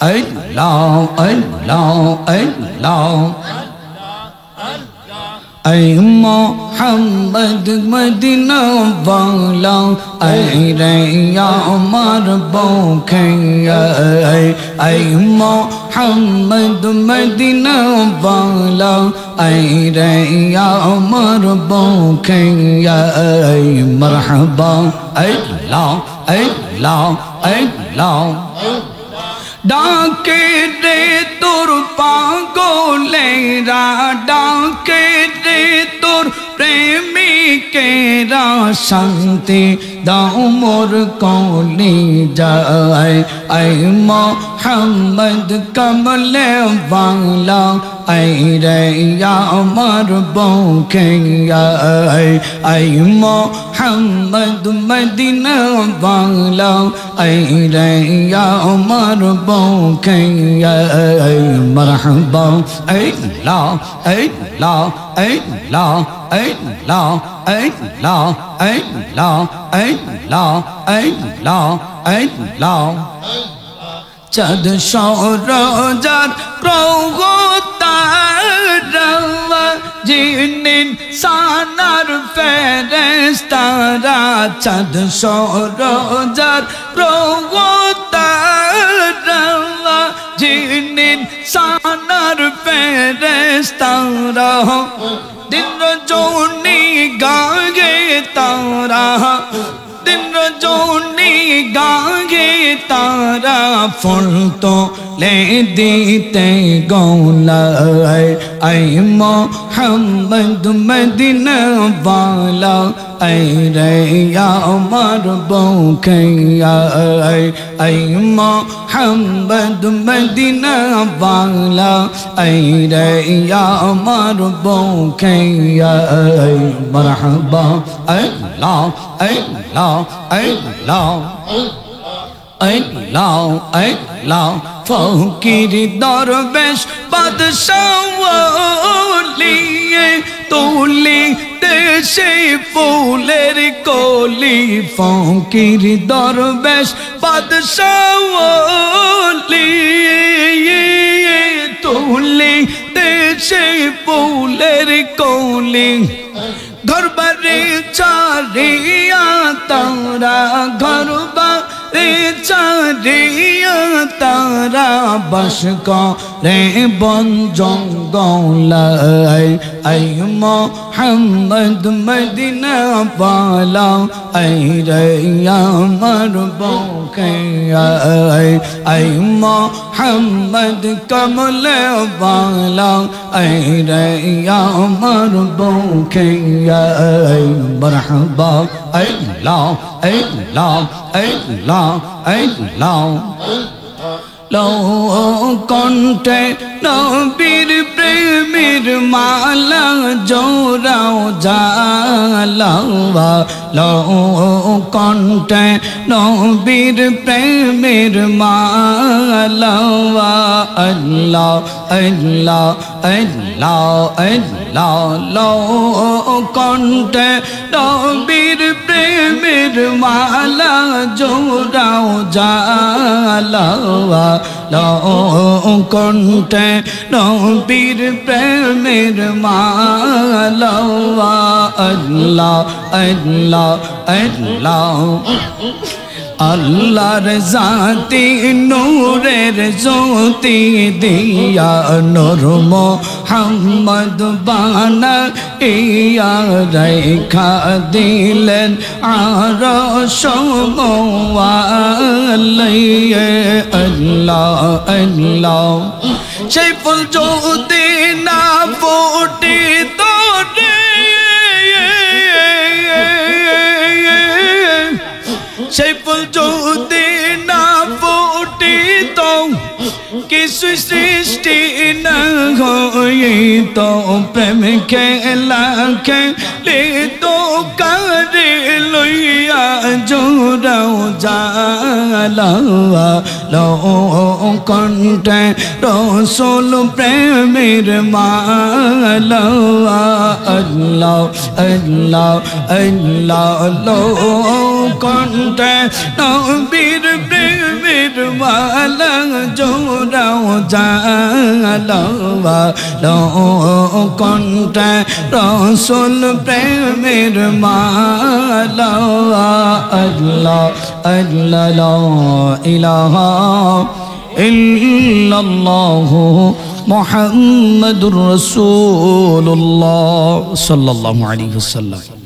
Allah Allah Allah ay Muhammad Madina wala ay re ya amar bokhe ay Muhammad Madina wala ay re ya amar bokhe ay marhaba Allah Allah Allah ডাকে রে তোর পাগলেরা ডাকে রে তোর প্রেমিকেরা শান্তি দাও মোর কলি যায় আই মোহাম্মদ কমলে বাংলা আই রে আমার বউকে আই মোহাম্মদ মদিনা বাংলা আই রে আমার বউকে মারহাবা আল্লাহ আল্লাহ আল্লাহ আল্লাহ আল্লাহ আল্লাহ আল্লাহ আল্লাহ আল্লাহ চাঁদ সরোজার প্রভুতারা জিনিন সানার ফেরেশতারা চাঁদ সরোজার প্রভুতারা জিনিন সানার ফেরেশতারা দিন রজনী গায়ে তারা দিন রজনী গায়ে তারা ফুল তো লে দিতে গৌলায় আই মোহাম্মদ মদিনা वाला আই রে আমার বউকে আই মোহাম্মদ মদিনা वाला আই রে আমার বউকে মারহাবা আল্লাহ আল্লাহ আল্লাহ আল্লাহ আল্লাহ ফকির দরবেশ বাদশাহ লিয়ে তুলি দেশে ফুলের কলি ফকির দরবেশ বাদশাহ লিয়ে তুলি দেশে ফুলের কলি ঘর বাড়ি চারিয়া তারা ঘর বাড়ি চারিয়া তারা বাস করে বন জঙ্গলায় আই মোহাম্মদ মদিনা वाला আই রে আমার বউকে আই মোহাম্মদ কমলে वाला আই রে আমার বউকে মারহাবা আল্লাহ আল্লাহ আল্লাহ আল্লাহ লো কণ্ঠে নবীর প্রেমের মালা জোড়াও জালাওয়া লো কণ্ঠে নবীর প্রেমের মালা আল্লাহ আল্লাহ আল্লাহ আল্লাহ লো কণ্ঠে নবীর প্রেমের মালা জোড়াও জালাওয়া লো কণ্ঠে নবীর প্রেমের মালা আল্লাহ আল্লাহ আল্লাহ আল্লাহর জাতি নূরের জ্যোতি দিয়া নূর মুহাম্মদ বানা ইয়া রেখা দিলেন আরশ মোয়াল্লায়ে আল্লাহ আল্লাহ সেই ফুল যদি না ফোটে তোরে সেই ফুল যদি না ফোটে তো কিছু সৃষ্টি না হইত প্রেম খেলা খেলে তো কারে লইয়া জোড়াও জালাওয়া লো কণ্ঠে রসুল প্রেমের মালা আল্লাহ আল্লাহ আল্লাহ লো কণ্ঠে নবীর প্রেমের वाला जोराओ जालवा लो कंठे रसूल प्रेमेर माला अल्लाह अल्लाह ला इलाहा इल्लल्लाहु मुहम्मदुर रसूलुल्लाह सल्लल्लाहु अलैहि वसल्लम।